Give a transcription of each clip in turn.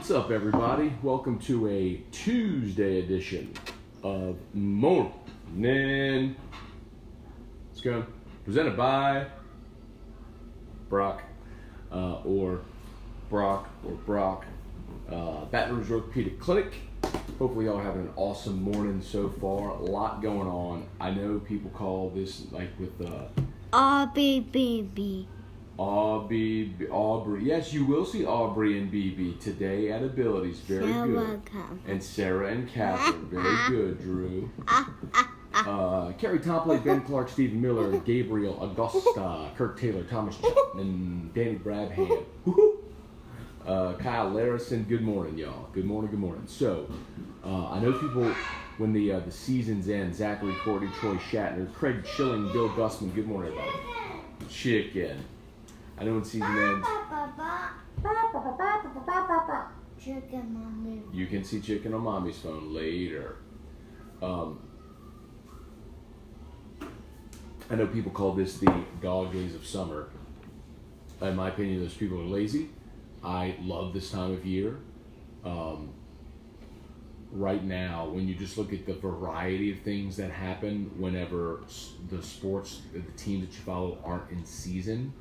What's up, everybody? Welcome to a Tuesday edition of Morning Scone, presented by Brock, or Brock, Baton Rouge Orthopedic Clinic. Hopefully y'all having an awesome morning so far. A lot going on. I know people call this like with Aubrey. Aubrey. Yes, you will see Aubrey and BB today at Abilities. Very good. Welcome. And Sarah and Catherine. Very good, Drew. Kerry Tompley, Ben Clark, Stephen Miller, Gabriel Augusta, Kirk Taylor, Thomas Chapman, Danny Brabham. Kyle Larison. Good morning, y'all. Good morning. So, I know people, when the seasons end, Zachary, Courtney, Troy Shatner, Craig Schilling, Bill Gussman. Good morning, everybody. Chicken. I know when season ends. Chicken, Mommy. You can see Chicken on Mommy's phone later. I know people call this the dog days of summer. In my opinion, those people are lazy. I love this time of year. Right now, when you just look at the variety of things that happen whenever the sports, the teams that you follow aren't in season,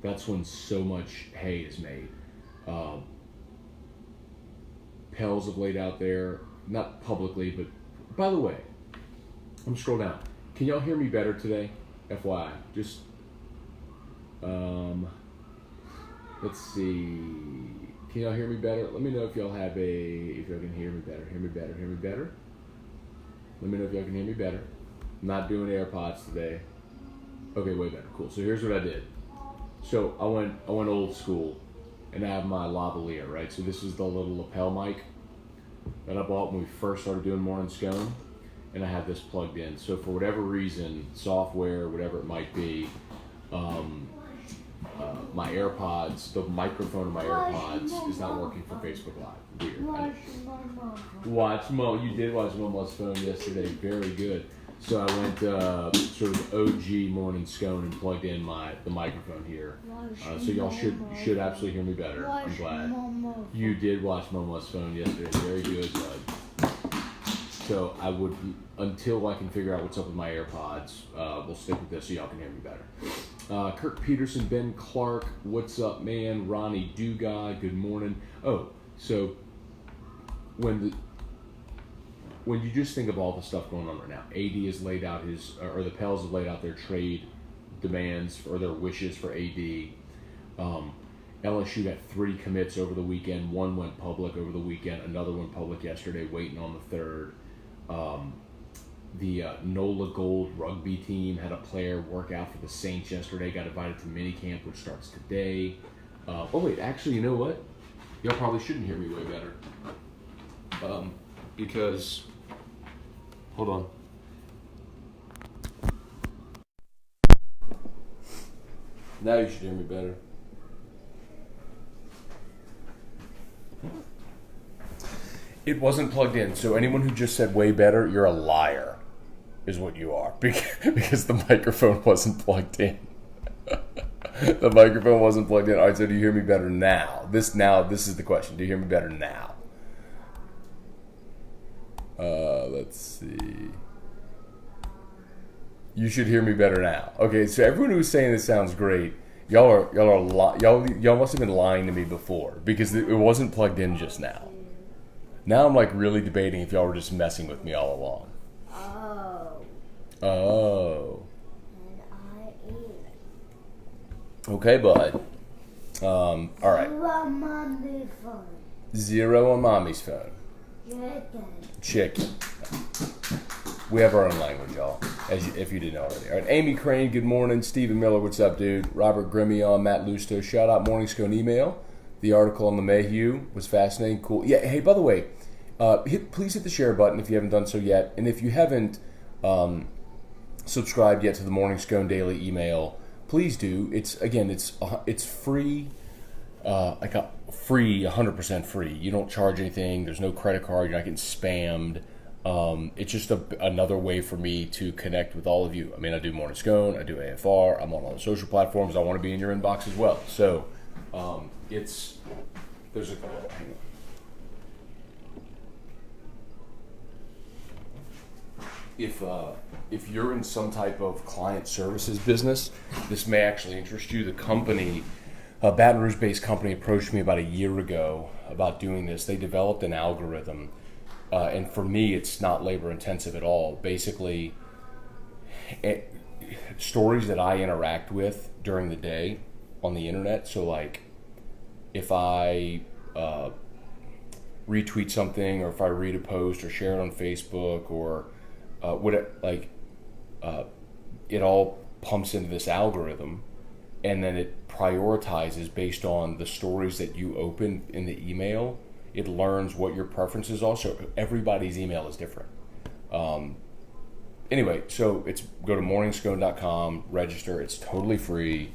that's when so much hay is made. Pels have laid out there, not publicly, but by the way, I'm scroll down. Can y'all hear me better today? FYI, just let's see. Can y'all hear me better? Let me know if y'all can hear me better. Hear me better. Let me know if y'all can hear me better. I'm not doing AirPods today. Okay, way better. Cool. So here's what I did. So I went old school, and I have my lavalier, right? So this is the little lapel mic that I bought when we first started doing Morning Scone, and I have this plugged in. So for whatever reason, software, whatever it might be, my AirPods, the microphone of my AirPods is not working for Facebook Live. Weird. Watch Mom. You did watch Mama's phone yesterday. Very good. So I went sort of OG Morning Scone and plugged in the microphone here. So y'all should absolutely hear me better. I'm glad. You did watch Mama's phone yesterday. Very good, bud. So I would, until I can figure out what's up with my AirPods, we'll stick with this so y'all can hear me better. Kirk Peterson, Ben Clark, what's up, man? Ronnie Dugai, good morning. Oh, so when you just think of all the stuff going on right now, AD has laid out the Pels have laid out their trade demands or their wishes for AD. LSU got 3 commits over the weekend. 1 went public over the weekend. Another went public yesterday, waiting on the third. The NOLA Gold rugby team had a player work out for the Saints yesterday, got invited to minicamp, which starts today. Actually, you know what? Y'all probably shouldn't hear me way better. Because, hold on. Now you should hear me better. It wasn't plugged in, so anyone who just said way better, you're a liar, is what you are, because the microphone wasn't plugged in. The microphone wasn't plugged in. All right, so do you hear me better now? This is the question. Do you hear me better now? Let's see. You should hear me better now. Okay, so everyone who's saying this sounds great, y'all must have been lying to me before, because it wasn't plugged in just now. Now I'm like really debating if y'all were just messing with me all along. Oh. And I eat it. Okay, bud. All right. 0 on Mommy's phone. 0 on Mommy's phone. Chicken. We have our own language, y'all, if you didn't know already. All right, Amy Crane, good morning. Stephen Miller, what's up, dude? Robert Grimion, Matt Lusto, shout out Morning Scone email. The article on the Mayhew was fascinating, cool. Yeah, hey, by the way, please hit the share button if you haven't done so yet. And if you haven't subscribed yet to the Morning Scone daily email, please do. It's free, free, 100% free. You don't charge anything. There's no credit card. You're not getting spammed. It's just another way for me to connect with all of you. I mean, I do Morning Scone, I do AFR, I'm on all the social platforms. I want to be in your inbox as well. So, if you're in some type of client services business, this may actually interest you. The company, a Baton Rouge-based company, approached me about a year ago about doing this. They developed an algorithm, and for me, it's not labor-intensive at all. Basically, stories that I interact with during the day on the internet. So, like, if I retweet something, or if I read a post or share it on Facebook, or it all pumps into this algorithm, and then it prioritizes based on the stories that you open in the email. It learns what your preferences are. So everybody's email is different. Anyway, so go to morningscone.com, register. It's totally free.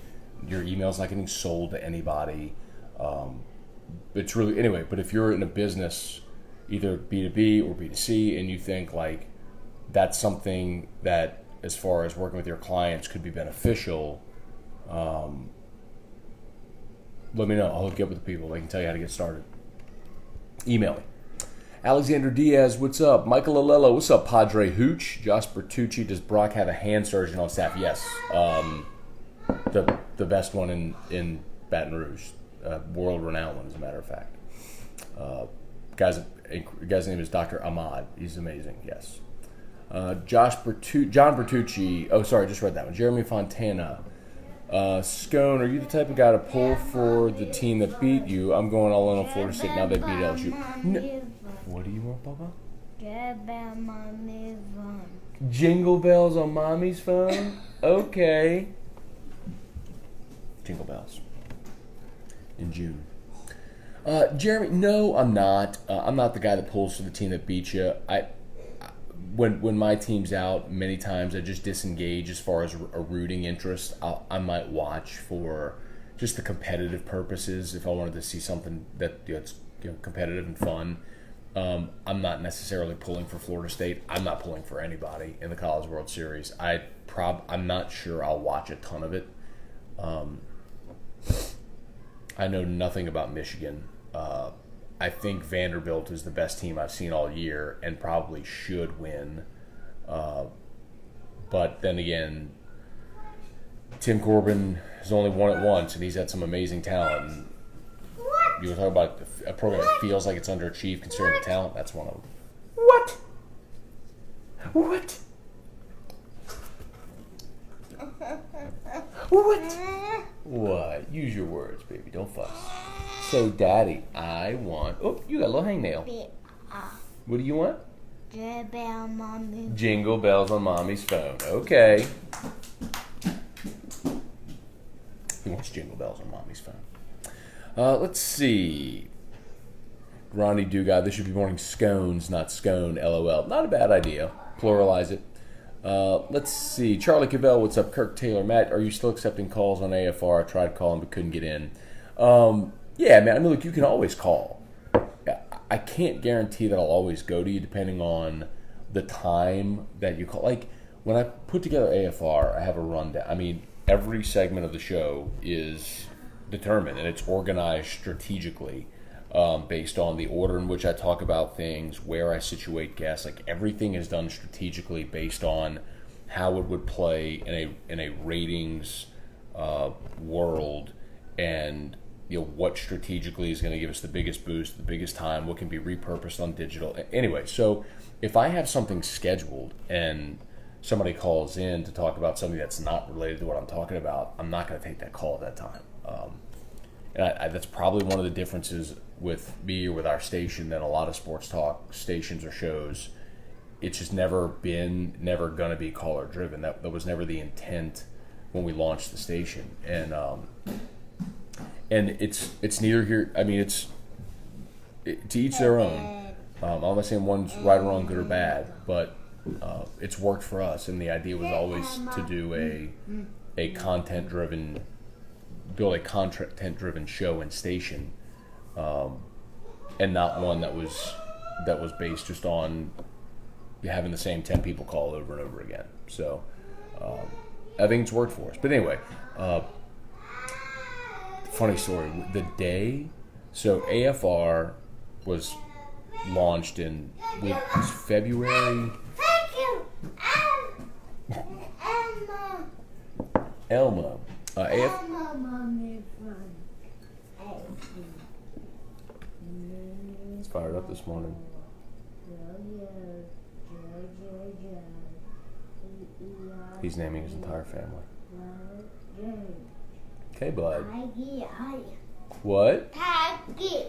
Your email's not getting sold to anybody. It's really, anyway, but if you're in a business, either B2B or B2C, and you think like that's something that, as far as working with your clients, could be beneficial, let me know. I'll hook you up with the people. They can tell you how to get started. Email me. Alexander Diaz, what's up? Michael Alello, what's up? Padre Hooch. Josh Bertucci, does Brock have a hand surgeon on staff? Yes. The best one in Baton Rouge. World-renowned one, as a matter of fact. Guy's name is Dr. Ahmad. He's amazing, yes. John Bertucci. Oh, sorry, I just read that one. Jeremy Fontana. Scone, are you the type of guy to pull for the team that beat you? I'm going all in on Florida State now they beat LSU. No. What do you want, Papa? Jingle bells on mommy's phone? Okay. Jingle bells. In June. Jeremy, no, I'm not. I'm not the guy that pulls for the team that beat you. When my team's out, many times I just disengage as far as a rooting interest. I might watch for just the competitive purposes if I wanted to see something that's competitive and fun. I'm not necessarily pulling for Florida State. I'm not pulling for anybody in the College World Series. I'm not sure I'll watch a ton of it. I know nothing about Michigan. I think Vanderbilt is the best team I've seen all year and probably should win. But then again, Tim Corbin has only won it once, and he's had some amazing talent. And you were talking about a program that feels like it's underachieved considering the talent. That's one of them. What? What? What? Use your words, baby. Don't fuss. Say, Daddy, I want... Oh, you got a little hangnail. What do you want? Jingle bells on Mommy's phone. Okay. He wants jingle bells on Mommy's phone. Let's see. Ronnie Dugard, this should be morning scones, not scone, LOL. Not a bad idea. Pluralize it. Let's see. Charlie Cavell, what's up? Kirk Taylor, Matt, are you still accepting calls on AFR? I tried calling but couldn't get in. Yeah, man. I mean, look, you can always call. I can't guarantee that I'll always go to you depending on the time that you call. Like, when I put together AFR, I have a rundown. I mean, every segment of the show is determined, and it's organized strategically based on the order in which I talk about things, where I situate guests. Like, everything is done strategically based on how it would play in a ratings world, and what strategically is going to give us the biggest boost, the biggest time, what can be repurposed on digital. Anyway, so if I have something scheduled and somebody calls in to talk about something that's not related to what I'm talking about, I'm not going to take that call at that time. And that's probably one of the differences with me or with our station than a lot of sports talk stations or shows. It's just never going to be caller driven. That was never the intent when we launched the station. And it's neither here. I mean, to each their own. I'm not saying one's right or wrong, good or bad, but it's worked for us. And the idea was always to do a content-driven, build a content-driven show and station, and not one that was based just on having the same 10 people call over and over again. So I think it's worked for us. But anyway. Funny story. The day, so AFR was launched in February. Elmo. AF. Mommy fun. It's fired up this morning. He's naming his entire family. Okay, bud. What? Paggy,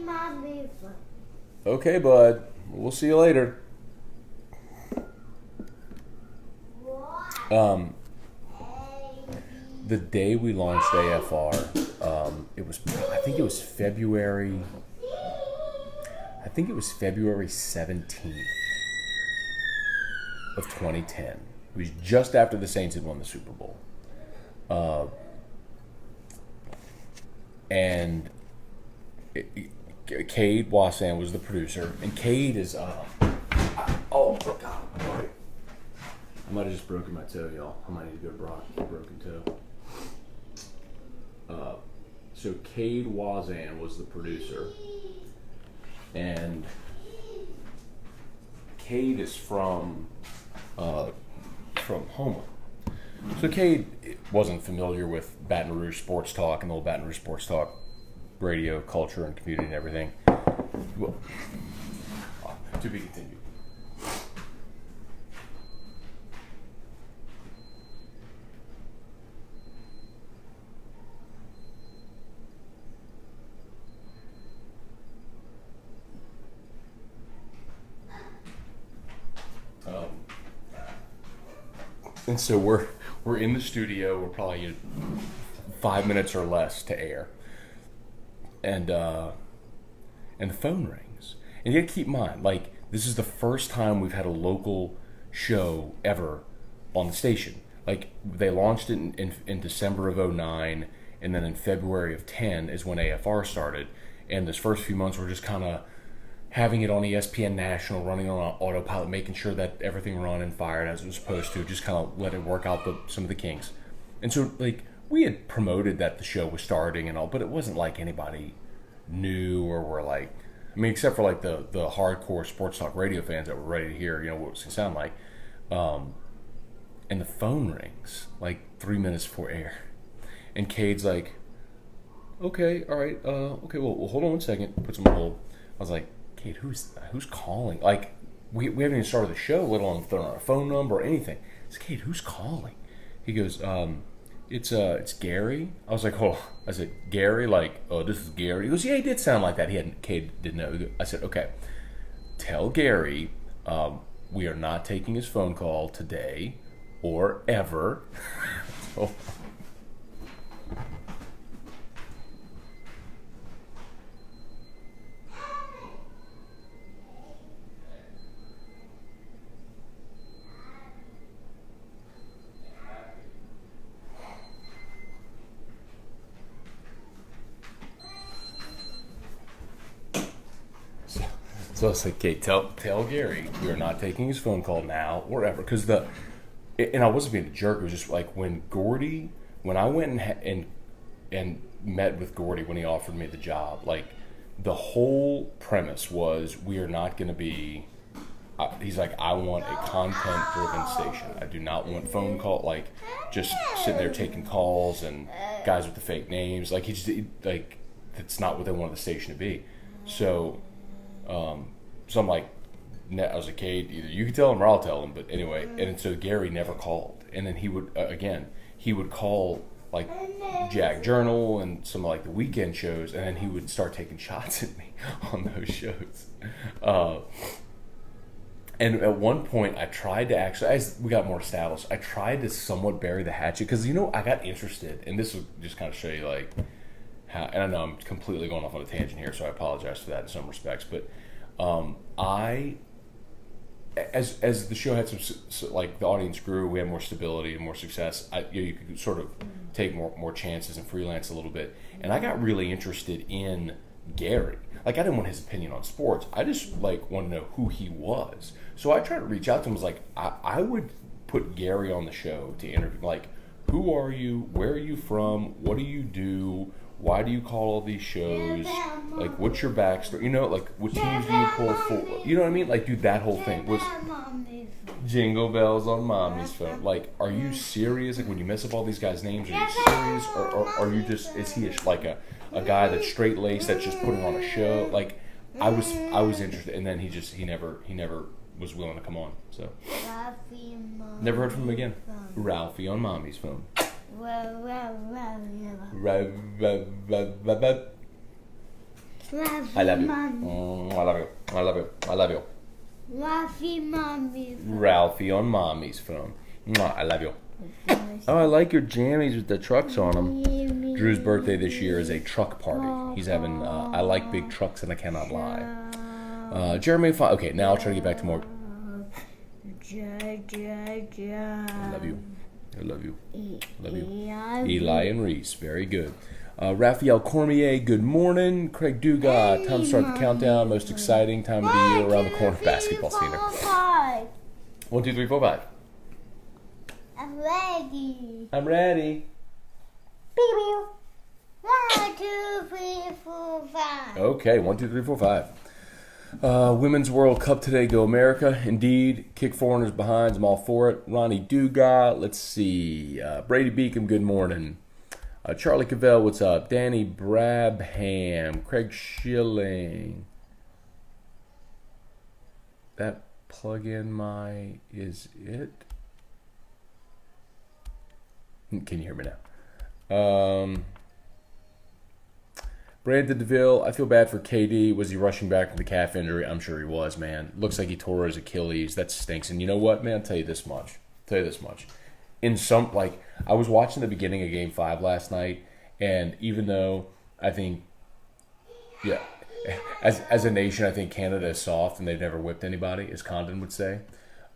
mommy fun. Okay, bud. We'll see you later. The day we launched AFR, I think it was February 17th of 2010. It was just after the Saints had won the Super Bowl. And Cade Wassan was the producer, and Cade is oh god, sorry. I might have just broken my toe, y'all. I might need to go to Brock with a broken toe. So Cade Wassan was the producer, and Cade is from Houma. So Cade wasn't familiar with Baton Rouge Sports Talk and the old Baton Rouge Sports Talk radio culture and community and everything. Well, to be continued. And so we're in the studio. We're probably 5 minutes or less to air, and the phone rings. And you got to keep in mind, like, this is the first time we've had a local show ever on the station. Like, they launched it in December of 2009, and then in February of 10 is when AFR started. And this first few months were just kind of having it on ESPN National, running on autopilot, making sure that everything run and fired as it was supposed to, just kind of let it work out some of the kinks. And so, like, we had promoted that the show was starting and all, but it wasn't like anybody knew or were like, I mean, except for like the hardcore sports talk radio fans that were ready to hear, what it was going to sound like. And the phone rings like 3 minutes before air. And Cade's like, okay, all right, okay, well, hold on one second, puts him on hold. I was like, Cade, who's calling? Like, we haven't even started the show, let alone throwing out a phone number or anything. It's Cade, who's calling? He goes, it's Gary. I was like, oh, I said, Gary, like, oh, this is Gary. He goes, yeah, he did sound like that. Cade didn't know. I said, okay, tell Gary, we are not taking his phone call today or ever. So, So I was like, okay, tell Gary we are not taking his phone call now or ever. Because and I wasn't being a jerk. It was just like when I went and met with Gordy when he offered me the job, like the whole premise was we are not going to be, he's like, I want a content-driven station. I do not want phone call, like just sitting there taking calls and guys with the fake names. Like like that's not what they wanted the station to be. So I'm like, I was like, Cade, either you can tell him or I'll tell him. But anyway, and so Gary never called. And then he would call like Jack Journal and some like the weekend shows, and then he would start taking shots at me on those shows. And at one point, I tried to actually, as we got more established, I tried to somewhat bury the hatchet because I got interested, and this will just kind of show you like how. And I know I'm completely going off on a tangent here, so I apologize for that in some respects, but. As the show had some, like the audience grew, we had more stability and more success. You could sort of take more chances and freelance a little bit. And I got really interested in Gary. Like I didn't want his opinion on sports. I just like want to know who he was. So I tried to reach out to him. I was like, I would put Gary on the show to interview. Like, who are you? Where are you from? What do you do? Why do you call all these shows? Like, what's your backstory? You know, like, what teams do you pull for? You know what I mean? Like, dude, that whole thing was Jingle Bells on Mommy's Phone. Like, are you serious? Like, when you mess up all these guys' names, are you serious? Or are you just, is he like a guy that's straight-laced that's just putting on a show? Like, I was interested, and then he never was willing to come on. So, never heard from him again. Ralphie on Mommy's Phone. I love you. I love you. I love you. I love you. Ralphie on Mommy's Phone. I love you. Oh, I like your jammies with the trucks on them. Drew's birthday this year is a truck party. He's having, I like big trucks and I cannot lie. Jeremy, okay, now I'll try to get back to more. I love you. I love you. Love you. Eli and Reese, very good. Raphael Cormier, good morning. Craig Dugas, time to start the countdown. Most exciting time of the year around the corner basketball scene. 1, 2, 3, 4, 5. I'm ready. I'm ready. 1, 2, 3, 4, 5. Okay, 1, 2, 3, 4, 5. Women's World Cup today. Go America. Indeed. Kick foreigners behind. I'm all for it. Ronnie Dugas. Let's see. Brady Beacom, good morning. Charlie Cavell, what's up? Danny Brabham. Craig Schilling. That plug-in is it? Can you hear me now? Brandon DeVille, I feel bad for KD. Was he rushing back from the calf injury? I'm sure he was, man. Looks like he tore his Achilles. That stinks. And you know what, man? I'll tell you this much. In some, like, I was watching the beginning of Game 5 last night, and even though I think, yeah, as a nation, I think Canada is soft and they've never whipped anybody, as Condon would say.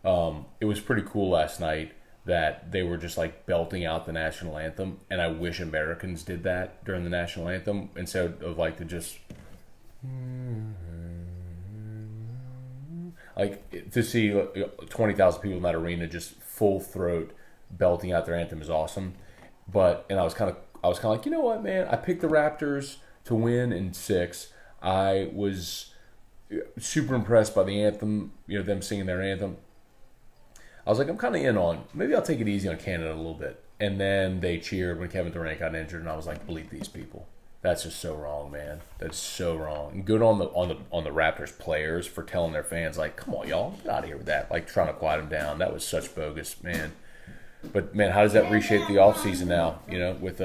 It was pretty cool last night that they were just like belting out the national anthem, and I wish Americans did that during the national anthem instead of like to just like to see 20,000 people in that arena just full throat belting out their anthem is awesome. And I was kind of like, you know what, man, I picked the Raptors to win in 6. I was super impressed by the anthem, you know, them singing their anthem. I was like, I'm kind of in on, maybe I'll take it easy on Canada a little bit. And then they cheered when Kevin Durant got injured, and I was like, bleep these people. That's just so wrong, man. That's so wrong. And good on the Raptors players for telling their fans, like, come on, y'all, get out of here with that. Like, trying to quiet them down. That was such bogus, man. But, man, how does that reshape the offseason now, you know, with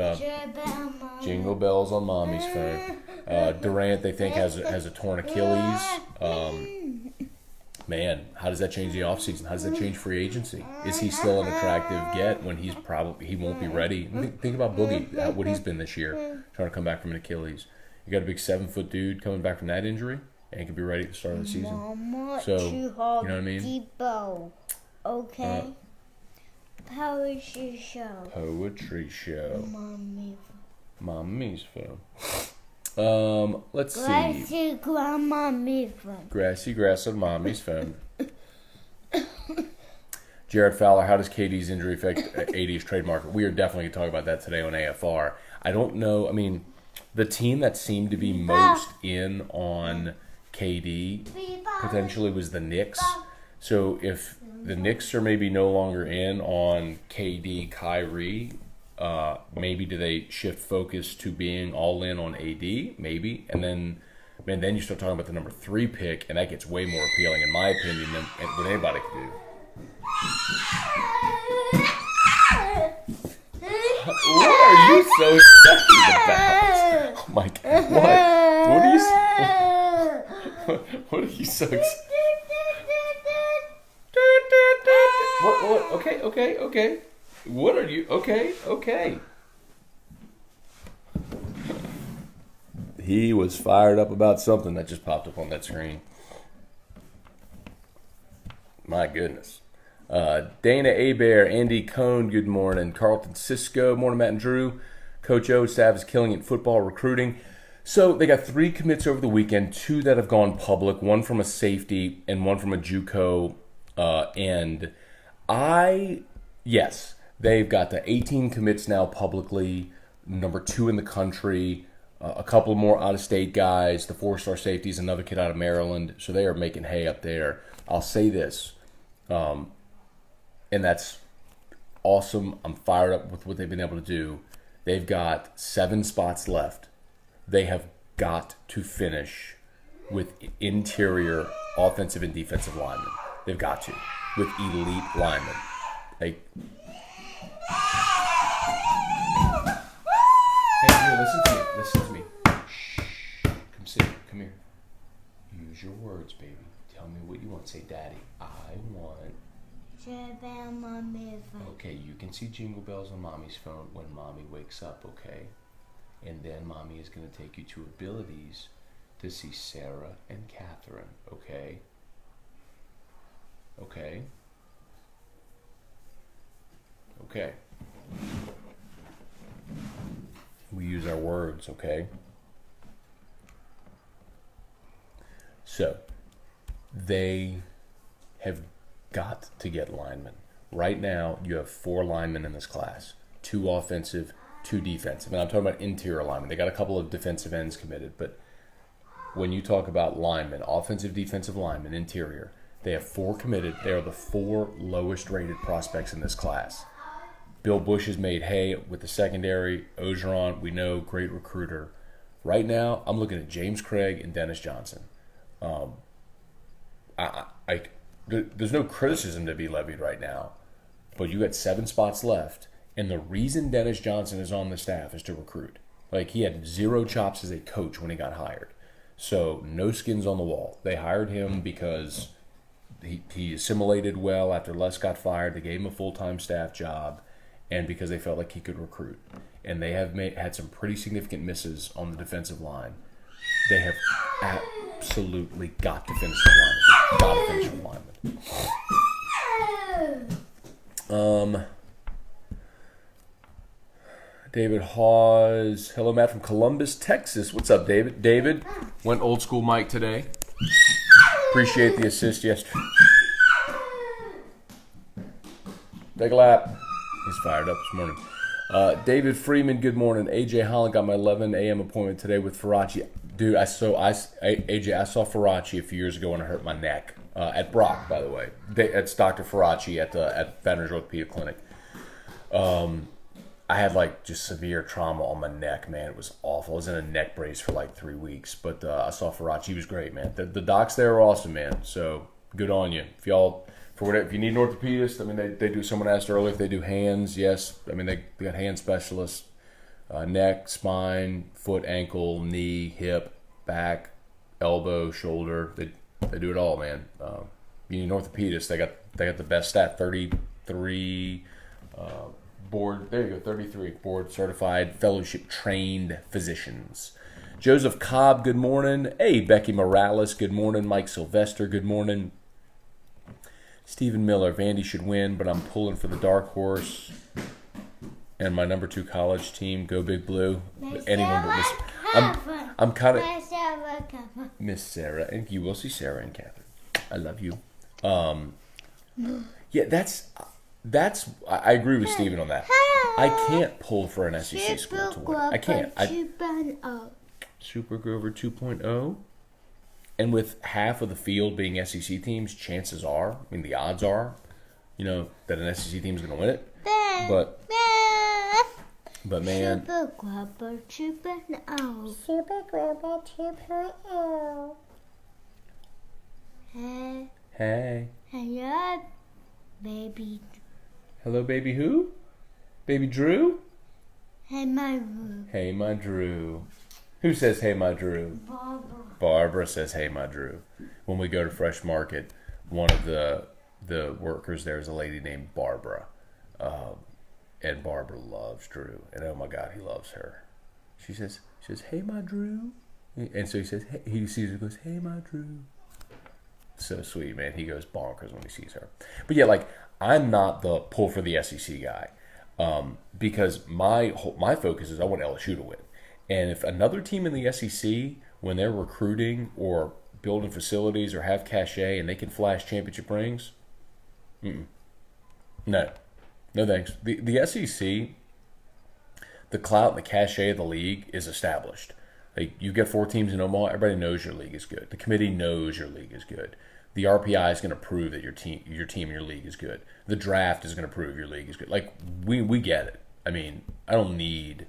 Jingle Bells on Mommy's Phone. Durant, they think, has a torn Achilles. Man, how does that change the offseason? How does that change free agency? Is he still an attractive get when he won't be ready? Think about Boogie, what he's been this year, trying to come back from an Achilles. You got a big 7-foot dude coming back from that injury, and he could be ready at the start of the season. So, you know what I mean? Okay. Poetry show. Mommy's Phone. Let's see. Grassy grass on Mommy's Phone. Jared Fowler, how does KD's injury affect AD's trademark? We are definitely going to talk about that today on AFR. I don't know. I mean, the team that seemed to be most in on KD potentially was the Knicks. So if the Knicks are maybe no longer in on KD, Kyrie, maybe do they shift focus to being all in on AD? Maybe. And then, man, then you start talking about the number 3 pick, and that gets way more appealing, in my opinion, than anybody could do. What are you so excited about? Oh my God! What are you so excited? What? Okay. What are you? Okay. He was fired up about something that just popped up on that screen. My goodness. Dana Abear, Andy Cohn, good morning. Carlton Cisco, morning, Matt and Drew. Coach O, staff is killing it in football recruiting. So they got 3 commits over the weekend, 2 that have gone public, 1 from a safety and 1 from a JUCO end. Yes, they've got the 18 commits now publicly, number 2 in the country. a couple more out-of-state guys. The 4-star safety is another kid out of Maryland. So they are making hay up there. I'll say this, and that's awesome. I'm fired up with what they've been able to do. They've got 7 spots left. They have got to finish with interior offensive and defensive linemen. They've got to. With elite linemen. Like, hey, here, listen to me. Listen to me. Shh. Come sit. Come here. Use your words, baby. Tell me what you want. Say, Daddy, I want... Okay, you can see Jingle Bells on Mommy's phone when Mommy wakes up, okay? And then Mommy is going to take you to Abilities to see Sarah and Catherine, okay? Okay? Okay. We use our words, okay? So, they have got to get linemen. Right now, you have 4 linemen in this class. 2 offensive, 2 defensive. And I'm talking about interior linemen. They got a couple of defensive ends committed. But when you talk about linemen, offensive, defensive linemen, interior, they have 4 committed. They are the 4 lowest rated prospects in this class. Bill Bush has made hay with the secondary. Ogeron, we know, great recruiter. Right now, I'm looking at James Craig and Dennis Johnson. There's no criticism to be levied right now, but you got 7 spots left, and the reason Dennis Johnson is on the staff is to recruit. Like, he had 0 chops as a coach when he got hired, so no skins on the wall. They hired him because he assimilated well after Les got fired. They gave him a full-time staff job, and because they felt like he could recruit. And they have had some pretty significant misses on the defensive line. They have absolutely got to finish the lineman. Got to finish the lineman. David Hawes. Hello, Matt from Columbus, Texas. What's up, David? David went old school Mike today. Appreciate the assist yesterday. Take a lap. He's fired up this morning. David Freeman, good morning. AJ Holland got my 11 a.m. appointment today with Faraci. Dude, AJ, I saw Faraci a few years ago when I hurt my neck. At Brock, by the way. It's Dr. Faraci at Veterans Orthopedic Clinic. I had like just severe trauma on my neck, man. It was awful. I was in a neck brace for like 3 weeks. But I saw Faraci. He was great, man. The docs there are awesome, man. So good on you. If you need an orthopedist, I mean, they do. Someone asked earlier if they do hands. Yes, I mean they got hand specialists, neck, spine, foot, ankle, knee, hip, back, elbow, shoulder. They do it all, man. You need an orthopedist. They got the best stat. 33 board. There you go. 33 board certified, fellowship trained physicians. Joseph Cobb, good morning. Hey, Becky Morales, good morning. Mike Sylvester, good morning. Stephen Miller, Vandy should win, but I'm pulling for the dark horse and my number 2 college team. Go Big Blue. Anyone but Miss. I'm kind of Miss Sarah, and you will see Sarah and Catherine. I love you. Yeah, that's. I agree with Stephen on that. I can't pull for an SEC school to win. I can't. Super Grover 2.0. And with half of the field being SEC teams, chances are, I mean, the odds are, that an SEC team is going to win it. But man. Super Grover 2.0. Super Grover 2.0. Hey. Hello, baby. Hello, baby who? Baby Drew? Hey, my Drew. Hey, my Drew. Who says, hey, my Drew? Barbara says, hey, my Drew. When we go to Fresh Market, one of the workers there is a lady named Barbara. And Barbara loves Drew. And oh, my God, he loves her. She says, hey, my Drew. And so he says, hey, he sees her and goes, hey, my Drew. So sweet, man. He goes bonkers when he sees her. But yeah, like, I'm not the pull for the SEC guy. Because my focus is I want LSU to win. And if another team in the SEC, when they're recruiting or building facilities or have cachet and they can flash championship rings, no thanks. The SEC, the clout and the cachet of the league is established. Like, you get 4 teams in Omaha, everybody knows your league is good. The committee knows your league is good. The RPI is going to prove that your team and your league is good. The draft is going to prove your league is good. Like, we get it. I mean, I don't need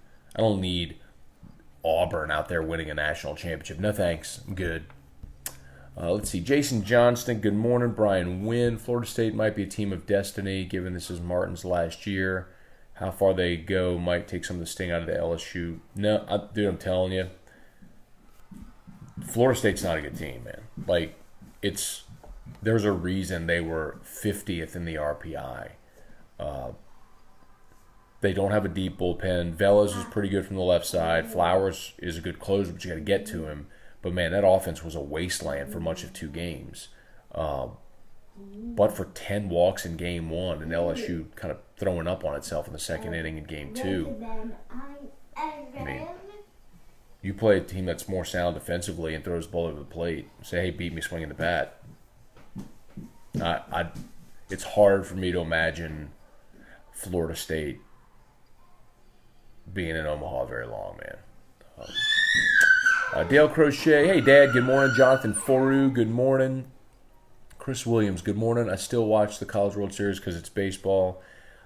Auburn out there winning a national championship. No thanks. I'm good. Let's see. Jason Johnston, good morning. Brian Wynn, Florida State might be a team of destiny, given this is Martin's last year. How far they go might take some of the sting out of the LSU. No, dude, I'm telling you, Florida State's not a good team, man. Like, there's a reason they were 50th in the RPI. They don't have a deep bullpen. Velas is pretty good from the left side. Flowers is a good closer, but you got to get to him. But, man, that offense was a wasteland for much of 2 games. But for 10 walks in game 1 and LSU kind of throwing up on itself in the second inning in game 2. I mean, you play a team that's more sound defensively and throws the ball over the plate. Say, hey, beat me swinging the bat. It's hard for me to imagine Florida State being in Omaha very long, man. Dale Crochet, hey, Dad, good morning. Jonathan Foru, good morning. Chris Williams, good morning. I still watch the College World Series because it's baseball.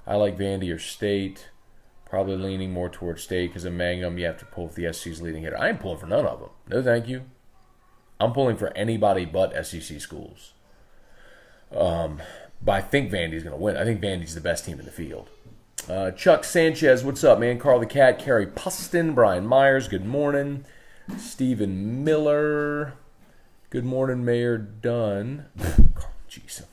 I like Vandy or State. Probably leaning more towards State because of Mangum. You have to pull for the SEC's leading hitter. I ain't pulling for none of them. No, thank you. I'm pulling for anybody but SEC schools. But I think Vandy's going to win. I think Vandy's the best team in the field. Chuck Sanchez, what's up, man? Carl the Cat, Carrie Pustin, Brian Myers, good morning. Stephen Miller, good morning, Mayor Dunn. Jeez.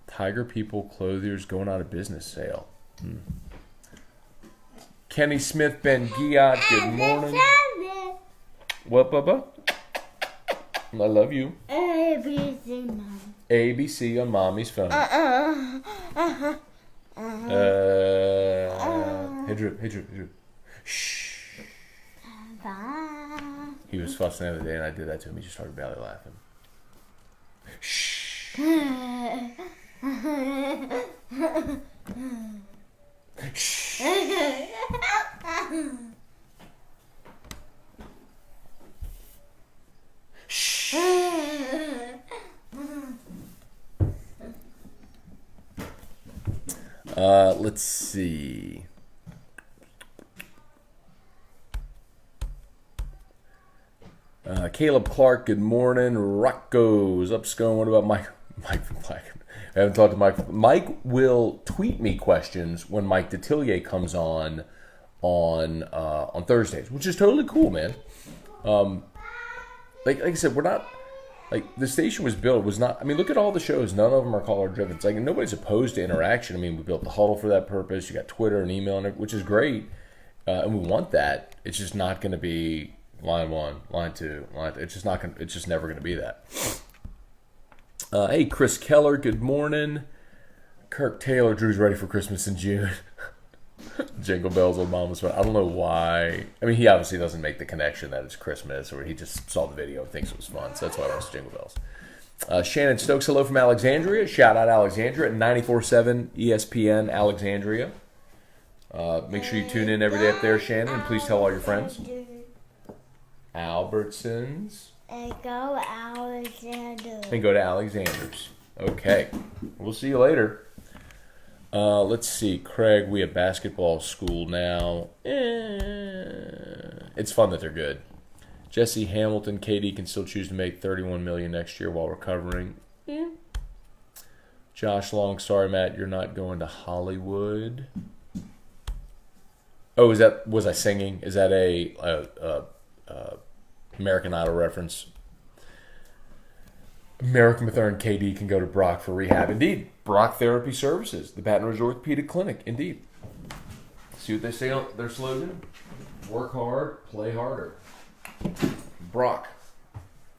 Tiger People Clothiers going out of business sale. Kenny Smith, Ben Giat, good morning. What, Bubba? I love you. ABC, Mom. ABC on Mommy's phone. Hey, Drew. Shh. Bye. He was fussing the other day, and I did that to him. He just started belly laughing. Shh. Shh. Shh. Let's see. Caleb Clark, good morning. Rocco's up, Scone. What about Mike from Black? I haven't talked to Mike. Mike will tweet me questions when Mike Detillier comes on Thursdays, which is totally cool, man. Like I said, we're not like the station was built was not. I mean, look at all the shows. None of them are caller driven. It's like nobody's opposed to interaction. I mean, we built the huddle for that purpose. You got Twitter and email, which is great, and we want that. It's just not going to be line 1, line 2, line 3. It's just not. It's just never going to be that. Hey, Chris Keller, good morning. Kirk Taylor, Drew's ready for Christmas in June. Jingle bells on Mama's phone. I don't know why. I mean, he obviously doesn't make the connection that it's Christmas, or he just saw the video and thinks it was fun. So that's why I wants Jingle Bells. Shannon Stokes, hello from Alexandria. Shout out Alexandria at 94.7 ESPN Alexandria. Make sure you tune in every day up there, Shannon, and please tell all your friends. Albertsons. And go Alexander. And go to Alexander's. Okay. We'll see you later. Let's see. Craig, we have basketball school now. It's fun that they're good. Jesse Hamilton, KD can still choose to make $31 million next year while recovering. Josh Long, sorry, Matt, you're not going to Hollywood. Oh, was I singing? Is that a American Idol reference? American Mathern KD can go to Brock for rehab. Indeed. Brock Therapy Services, the Baton Rouge Orthopedic Clinic. Indeed. See what they say on their slogan? Work hard, play harder. Brock.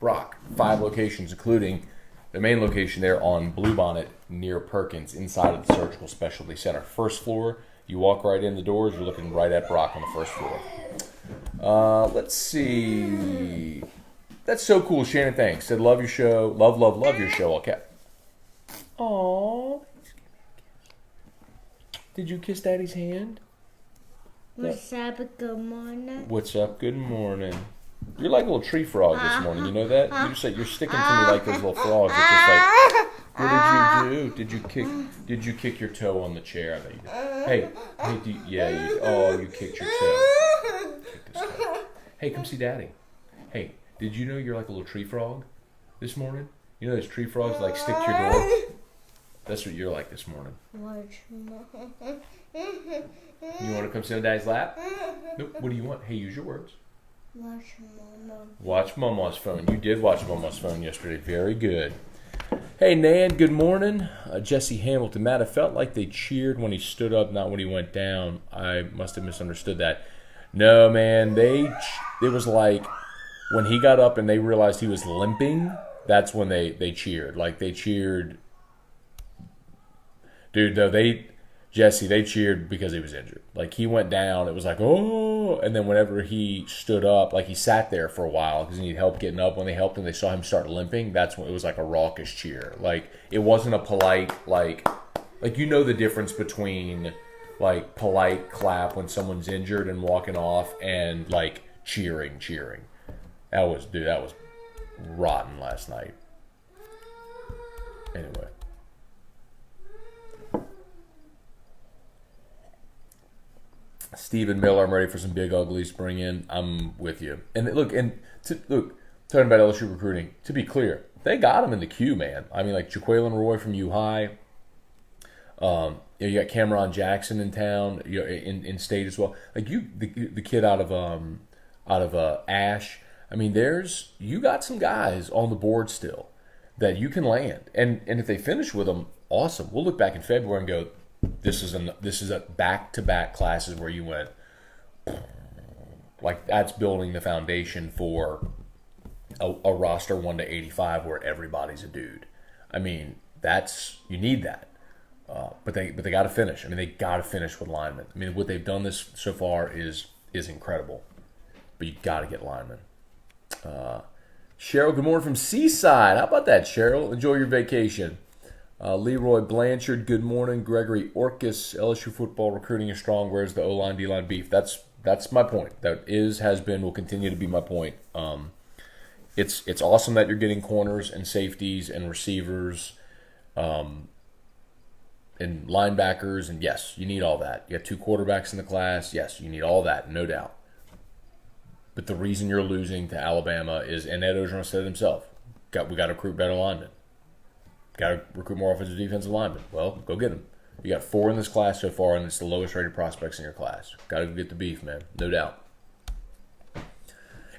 5 locations, including the main location there on Bluebonnet near Perkins, inside of the Surgical Specialty Center. First floor, you walk right in the doors, you're looking right at Brock on the first floor. Let's see. That's so cool, Shannon. Thanks. Said love your show. Love your show. All cap. Aww. Did you kiss Daddy's hand? What's up? Good morning. What's up? Good morning. You're like a little tree frog this morning. You know that? You're sticking to me like those little frogs. It's just like, what did you do? Did you kick your toe on the chair? I bet you did. Hey, you kicked your toe. Kick this toe. Hey, come see Daddy. Hey, did you know you're like a little tree frog this morning? You know those tree frogs like stick to your door? That's what you're like this morning. You want to come sit on Daddy's lap? Nope. What do you want? Hey, use your words. Watch Mama's phone. You did watch Mama's phone yesterday. Very good. Hey, Nan, good morning. Jesse Hamilton. Matt, I felt like they cheered when he stood up, not when he went down. I must have misunderstood that. No, man. It was like when he got up and they realized he was limping, that's when they cheered. Like, they cheered. Dude, though, they cheered because he was injured. Like, he went down, it was like, oh, and then whenever he stood up, like, he sat there for a while because he needed help getting up. When they helped him, they saw him start limping. That's when it was like a raucous cheer. Like, it wasn't a polite, like you know the difference between, like, polite clap when someone's injured and walking off and, like, cheering. That was rotten last night. Anyway. Stephen Miller, I'm ready for some big uglies to bring in. I'm with you. And look, talking about LSU recruiting, to be clear, they got him in the queue, man. I mean, like Jaquelin Roy from U High. You got Cameron Jackson in town, in state as well. Like the kid out of Ash. I mean, you got some guys on the board still that you can land, and if they finish with them, awesome. We'll look back in February and go, this is a back-to-back classes where you went, like, that's building the foundation for a roster 1 to 85 where everybody's a dude. I mean, you need that. But they got to finish. I mean, they got to finish with linemen. I mean, what they've done this so far is incredible. But you got to get linemen. Cheryl, good morning from Seaside. How about that, Cheryl? Enjoy your vacation. Leroy Blanchard, good morning. Gregory Orcus, LSU football recruiting is strong. Where's the O-line, D-line beef? That's my point. That has been, will continue to be my point. It's awesome that you're getting corners and safeties and receivers, and linebackers, and yes, you need all that. You have 2 quarterbacks in the class. Yes, you need all that, no doubt. But the reason you're losing to Alabama is, and Ed Orgeron said it himself, we got to recruit better linemen. Got to recruit more offensive defensive linemen. Well, go get them. You got 4 in this class so far, and it's the lowest rated prospects in your class. Got to go get the beef, man. No doubt.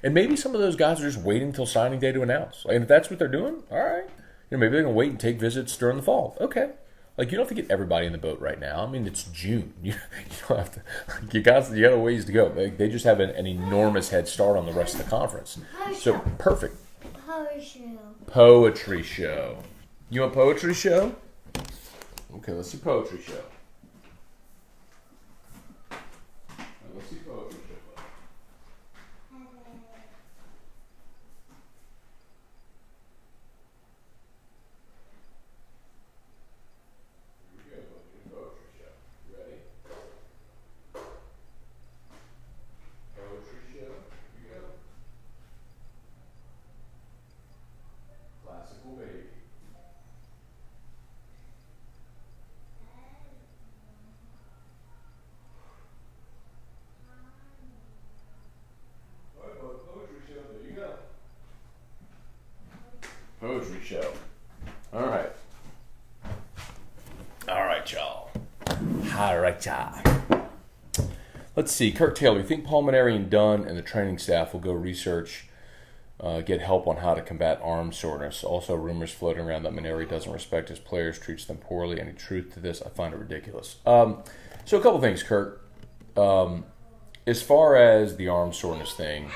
And maybe some of those guys are just waiting until signing day to announce. Like, if that's what they're doing, all right. Maybe they're going to wait and take visits during the fall. Okay. Like, you don't have to get everybody in the boat right now. I mean, it's June. You don't have to. Like, you got a ways to go. They just have an enormous head start on the rest of the conference. So, perfect. Poetry show. You want poetry show? Okay, let's see poetry show. Let's see poetry show. Here we go. Poetry show. You ready? Poetry show. Here we go. Classical baby. Poetry show. All right, y'all. All right, y'all. Let's see. Kirk Taylor, you think Paul Maneri and Dunn and the training staff will go research, get help on how to combat arm soreness? Also, rumors floating around that Maneri doesn't respect his players, treats them poorly. Any truth to this? I find it ridiculous. So a couple things, Kirk. As far as the arm soreness thing,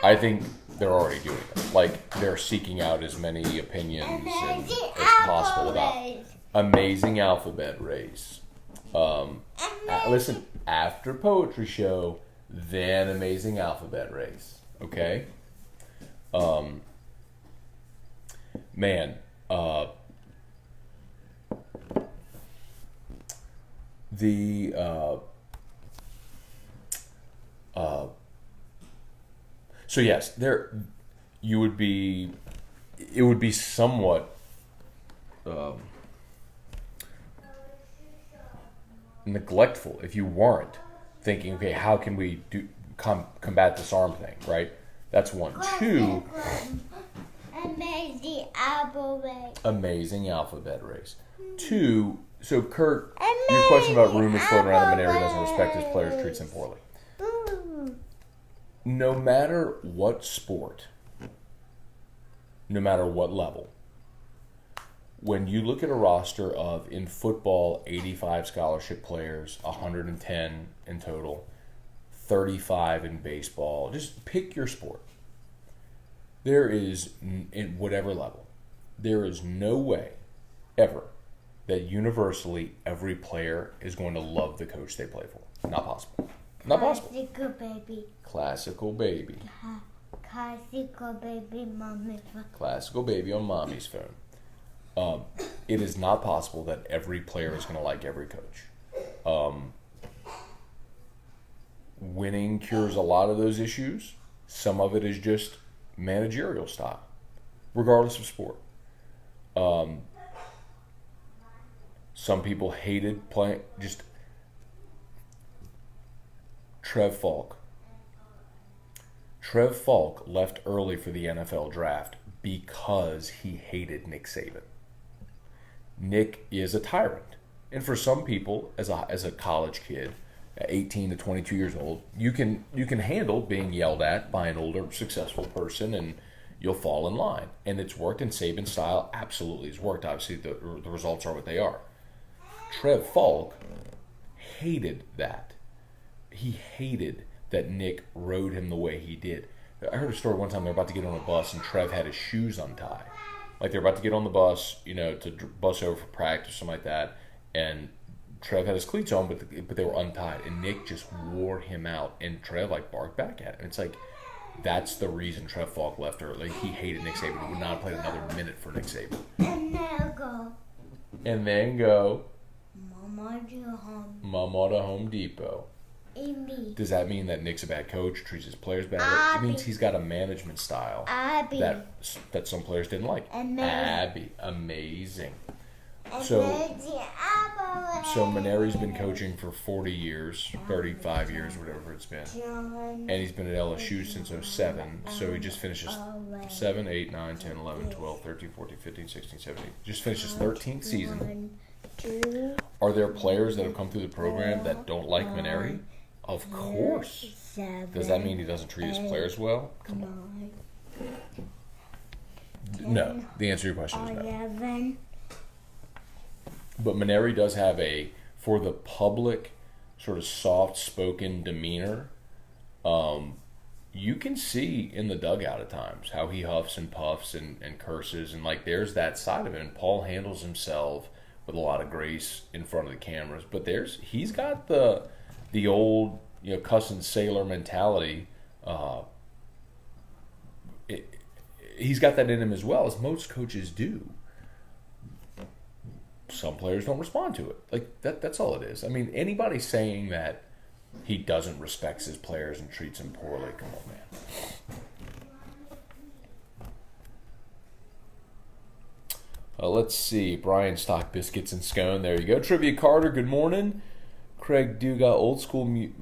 I think they're already doing it. Like, they're seeking out as many opinions as possible about Amazing Alphabet Race. Listen, after Poetry Show, then Amazing Alphabet Race. Okay? Man, So yes, it would be somewhat neglectful if you weren't thinking, okay, how can we combat this arm thing, right? That's one. Two, amazing alphabet race. Two, so Kurt, your question about rumors floating around that Maneri doesn't respect his players, treats them poorly. No matter what sport, no matter what level, when you look at a roster of, in football, 85 scholarship players, 110 in total, 35 in baseball, just pick your sport. There is, in whatever level, there is no way ever that universally every player is going to love the coach they play for. Not possible. Not possible. Classical baby. Classical baby. Classical baby, mommy's phone. Classical baby on mommy's phone. It is not possible that every player is going to like every coach. Winning cures a lot of those issues. Some of it is just managerial style, regardless of sport. Some people hated playing. Just Trev Falk. Trev Falk left early for the NFL draft because he hated Nick Saban. Nick is a tyrant. And for some people, as a college kid, at 18 to 22 years old, you can handle being yelled at by an older, successful person, and you'll fall in line. And it's worked, in Saban's style absolutely has worked. Obviously, the results are what they are. Trev Falk hated that. He hated that Nick rode him the way he did. I heard a story one time, they were about to get on a bus and Trev had his shoes untied. Like they were about to get on the bus, to bus over for practice or something like that, and Trev had his cleats on, but they were untied, and Nick just wore him out, and Trev barked back at him. It's like, that's the reason Trev Falk left early. He hated Nick Saban. He would not have played another minute for Nick Saban. And then go. Mama to Home Depot. Does that mean that Nick's a bad coach, treats his players bad? It means he's got a management style that some players didn't like. Abby, amazing. So Maneri's been coaching for 40 years, 35 years, whatever it's been. And he's been at LSU since 07. So he just finishes 7, 8, 9, 10, 11, 12, 13, 14, 15, 16, 17. Just finished his 13th season. Are there players that have come through the program that don't like Maneri? Of course. Does that mean he doesn't treat his players well? Come on. No. The answer to your question is no. But Maneri does have for the public, sort of soft-spoken demeanor. You can see in the dugout at times how he huffs and puffs and curses, and there's that side of it. And Paul handles himself with a lot of grace in front of the cameras. But he's got the old, cussing sailor mentality. He's got that in him as well, as most coaches do. Some players don't respond to it. That's all it is. I mean, anybody saying that he doesn't respect his players and treats them poorly, come on, man. Let's see. Brian Stock Biscuits and Scone. There you go. Trivia Carter, good morning. Craig Duga, old school mic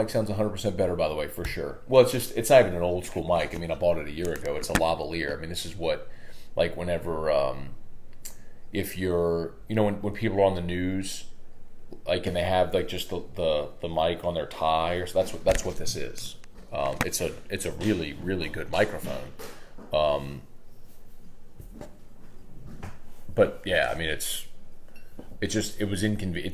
sounds 100% better, by the way, for sure. Well, it's not even an old school mic. I mean, I bought it a year ago. It's a lavalier. I mean, this is what, whenever, if you're, when people are on the news, and they have just the mic on their tie, or so that's what this is. It's a really, really good microphone. But yeah, I mean, it's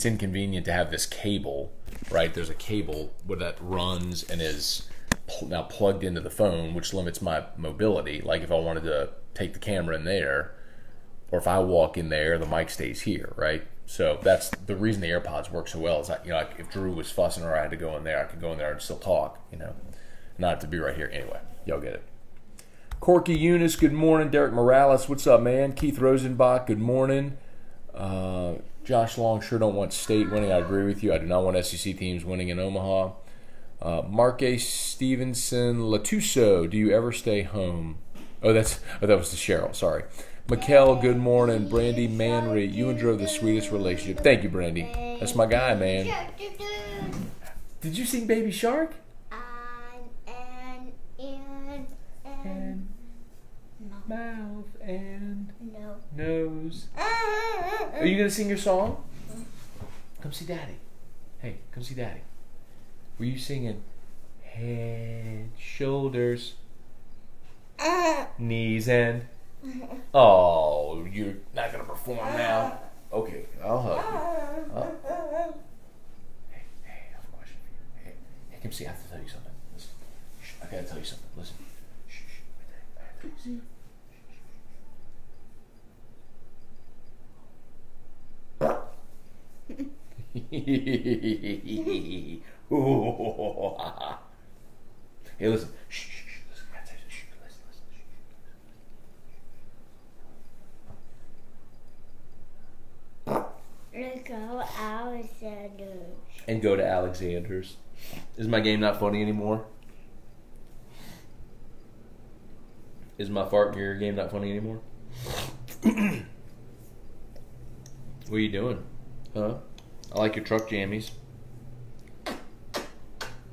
inconvenient to have this cable, right? There's a cable that runs and is now plugged into the phone, which limits my mobility. If I wanted to take the camera in there, or if I walk in there, the mic stays here, right? So that's the reason the AirPods work so well. Is if Drew was fussing or I had to go in there, I could go in there and still talk, not have to be right here. Anyway, y'all get it. Corky Eunice, good morning. Derek Morales, what's up, man? Keith Rosenbach, good morning. Josh Long, sure don't want state winning. I agree with you. I do not want SEC teams winning in Omaha. Mark A. Stevenson, Latuso, do you ever stay home? That was the Cheryl, sorry. Mikkel, good morning. Brandy Manry, you and Drew have the sweetest relationship. Thank you, Brandy. That's my guy, man. Did you sing Baby Shark? And mouth and nose. Are you going to sing your song? Come see Daddy. Hey, come see Daddy. Were you singing head, shoulders, knees, and... Oh, you're not going to perform now? Okay, I'll hug you. Hey, I have a question for you. Hey, come see, I have to tell you something. Listen. Shh, I got to tell you something. Listen. Shh, right there. I have to tell you something. Hey, listen. Shh, listen. I gotta tell you. Shh, listen. Let's go Alexander's. And go to Alexander's. Is my game not funny anymore? Is my fart gear game not funny anymore? What are you doing? Huh? I like your truck jammies.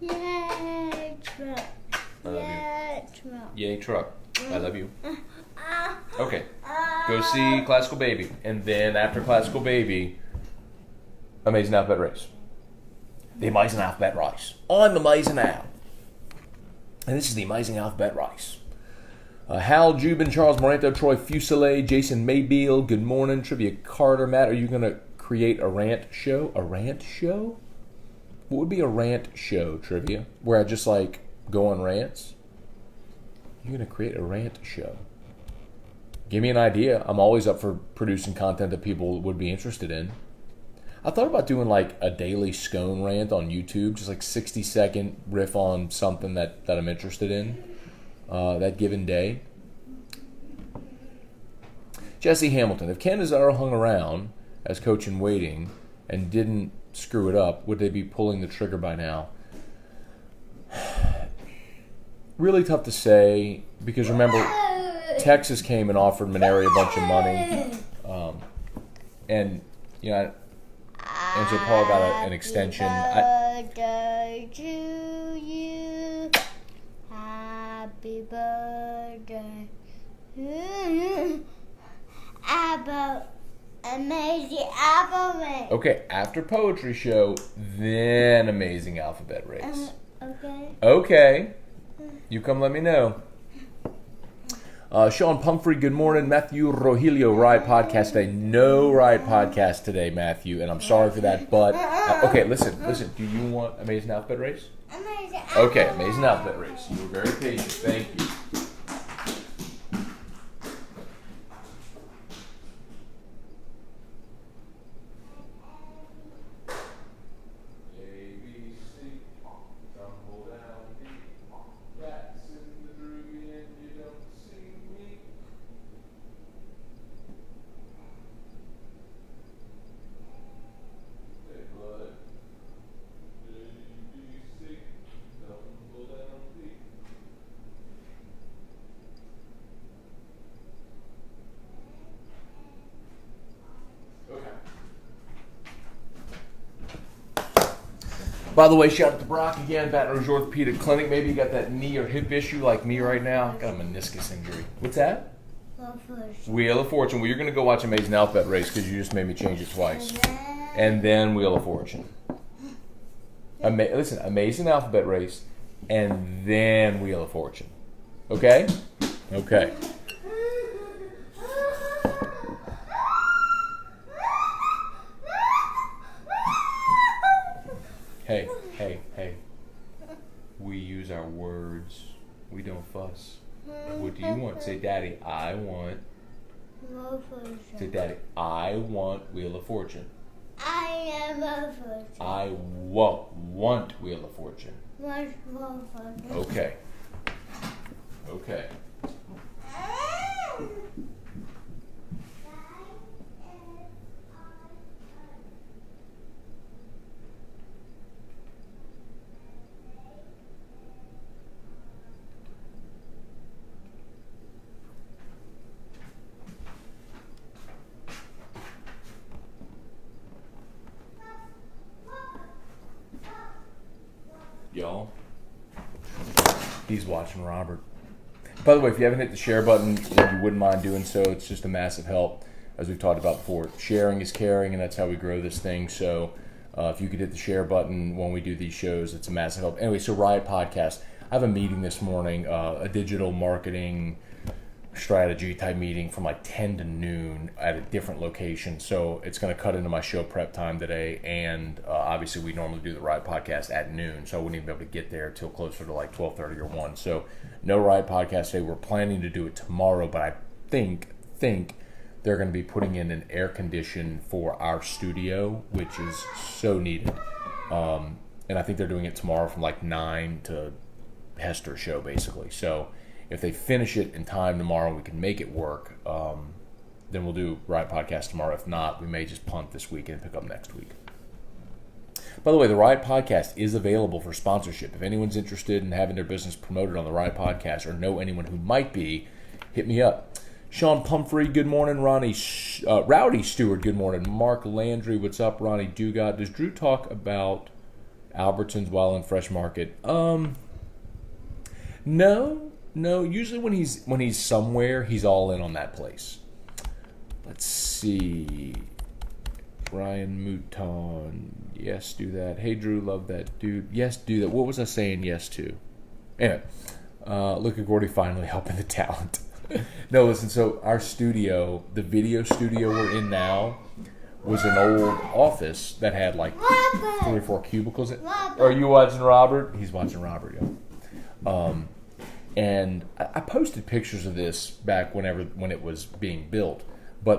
Yay, truck. I love Yay, truck. Yay, truck. I love you. Okay. Go see Classical Baby. And then after Classical Baby, Amazing Alphabet Race. The Amazing Alphabet Race. I'm Amazing Al. And this is the Amazing Alphabet Race. Hal, Jubin, Charles Moranto, Troy Fuselier, Jason Maybeal, good morning. Trivia Carter, Matt, are you going to create a rant show? A rant show? What would be a rant show, Trivia? Where I just like go on rants? You're going to create a rant show. Give me an idea. I'm always up for producing content that people would be interested in. I thought about doing like a daily Scone rant on YouTube, just like 60-second riff on something that I'm interested in that given day. Jesse Hamilton, if Ken Nazaro hung around as coach in waiting and didn't screw it up, would they be pulling the trigger by now? Really tough to say, because remember, Texas came and offered Maneri a bunch of money, and you know, and so Paul got an extension. Birthday to you. Happy birthday. Amazing alphabet. Okay, after poetry show, then Amazing Alphabet Race. Okay. Okay, you come let me know. Sean Pumphrey, good morning. Matthew Rogelio, Ride Podcast today. No Ride Podcast today, Matthew, and I'm sorry for that, but... okay, listen. Do you want Amazing Alphabet Race? Amazing alphabet. Okay, Amazing Alphabet Race. You were very patient. Thank you. By the way, shout out to Brock again, Baton Rouge Orthopedic Clinic. Maybe you got that knee or hip issue like me right now. Got a meniscus injury. What's that? Wheel of Fortune. Well, you're going to go watch Amazing Alphabet Race because you just made me change it twice. And then Wheel of Fortune. Listen, Amazing Alphabet Race and then Wheel of Fortune. Okay? Okay. Hey. We use our words. We don't fuss. What do you want? Say, Daddy, I want. Say, Daddy, I want Wheel of Fortune. I am a fortune. I want Wheel of Fortune. Okay. Okay. y'all. He's watching Robert. By the way, if you haven't hit the share button, if you wouldn't mind doing so, it's just a massive help. As we've talked about before, sharing is caring, and that's how we grow this thing. So if you could hit the share button when we do these shows, it's a massive help. Anyway, so Riot Podcast. I have a meeting this morning, a digital marketing strategy type meeting from like 10 to noon at a different location. So it's going to cut into my show prep time today. And obviously we normally do the Riot Podcast at noon. So I wouldn't even be able to get there till closer to like 12:30 or 1. So no Riot Podcast today. We're planning to do it tomorrow, but I think they're going to be putting in an air condition for our studio, which is so needed. And I think they're doing it tomorrow from like 9 to Hester show basically. So if they finish it in time tomorrow, we can make it work. Then we'll do Riot Podcast tomorrow. If not, we may just punt this week and pick up next week. By the way, the Riot Podcast is available for sponsorship. If anyone's interested in having their business promoted on the Riot Podcast or know anyone who might be, hit me up. Sean Pumphrey, good morning. Rowdy Stewart, good morning. Mark Landry, what's up? Ronnie Dugat. Does Drew talk about Albertsons while in Fresh Market? No. Usually when he's somewhere, he's all in on that place. Let's see. Ryan Mouton. Yes, do that. Hey, Drew, love that, dude. Yes, do that. What was I saying yes to? Anyway, look at Gordy finally helping the talent. No, listen, so our studio, the video studio we're in now, was an old office that had like 3 or 4 cubicles. Are you watching Robert? He's watching Robert, yo. And I posted pictures of this back when it was being built, but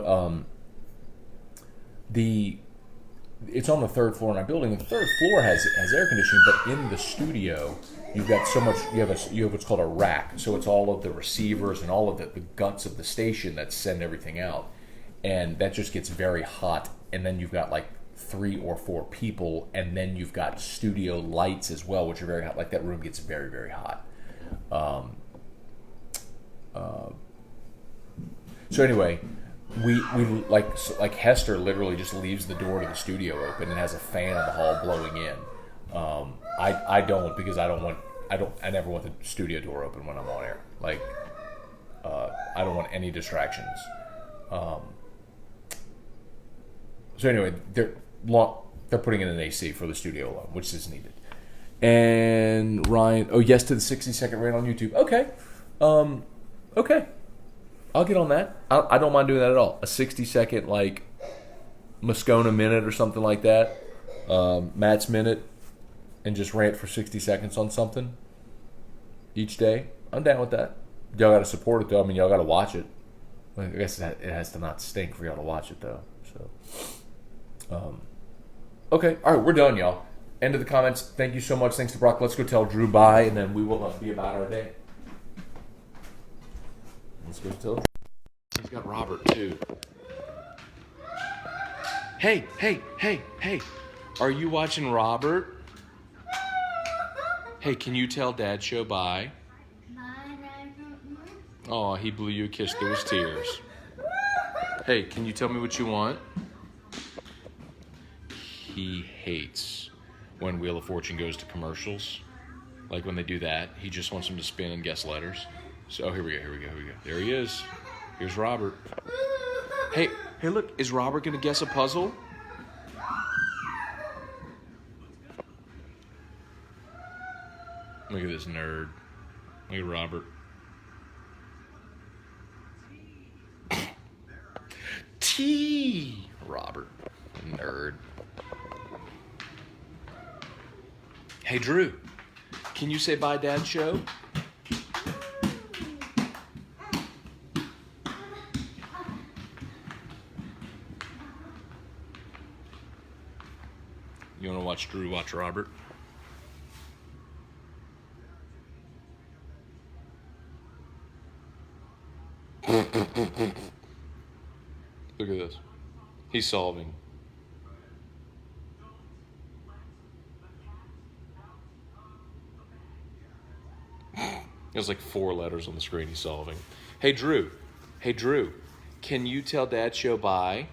it's on the 3rd floor in our building. The 3rd floor has air conditioning, but in the studio you've got so much. You have what's called a rack, so it's all of the receivers and all of the guts of the station that send everything out, and that just gets very hot. And then you've got like 3 or 4 people, and then you've got studio lights as well, which are very hot. Like that room gets very, very hot. So anyway, we like Hester literally just leaves the door to the studio open and has a fan in the hall blowing in. I don't, because I never want the studio door open when I'm on air. Like I don't want any distractions. So anyway, they're putting in an AC for the studio alone, which is needed. And Ryan, yes to the 60-second rant on YouTube. Okay. I'll get on that. I don't mind doing that at all. A 60-second, like, Scone minute or something like that. Matt's minute. And just rant for 60 seconds on something each day. I'm down with that. Y'all got to support it, though. I mean, y'all got to watch it. I guess it has to not stink for y'all to watch it, though. So, okay. All right, we're done, y'all. End of the comments. Thank you so much. Thanks to Brock. Let's go tell Drew bye, and then we will be about our day. Let's go tell Drew. He's got Robert, too. Hey. Are you watching Robert? Hey, can you tell Dad show bye? Oh, he blew you a kiss through his tears. Hey, can you tell me what you want? He hates when Wheel of Fortune goes to commercials. Like when they do that, he just wants them to spin and guess letters. So here we go. There he is. Here's Robert. Hey, look, is Robert going to guess a puzzle? Look at this nerd. Look at Robert. T. Robert. Nerd. Hey, Drew. Can you say bye, Dad show? You want to watch Drew watch Robert? Look at this. He's solving. There's like 4 letters on the screen he's solving. Hey, Drew. Can you tell Dad show bye?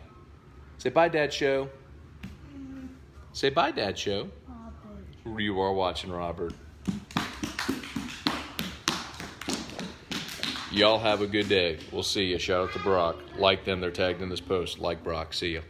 Say bye, Dad show. Say bye, Dad show. You are watching, Robert. Y'all have a good day. We'll see you. Shout out to Brock. Like them. They're tagged in this post. Like Brock. See ya.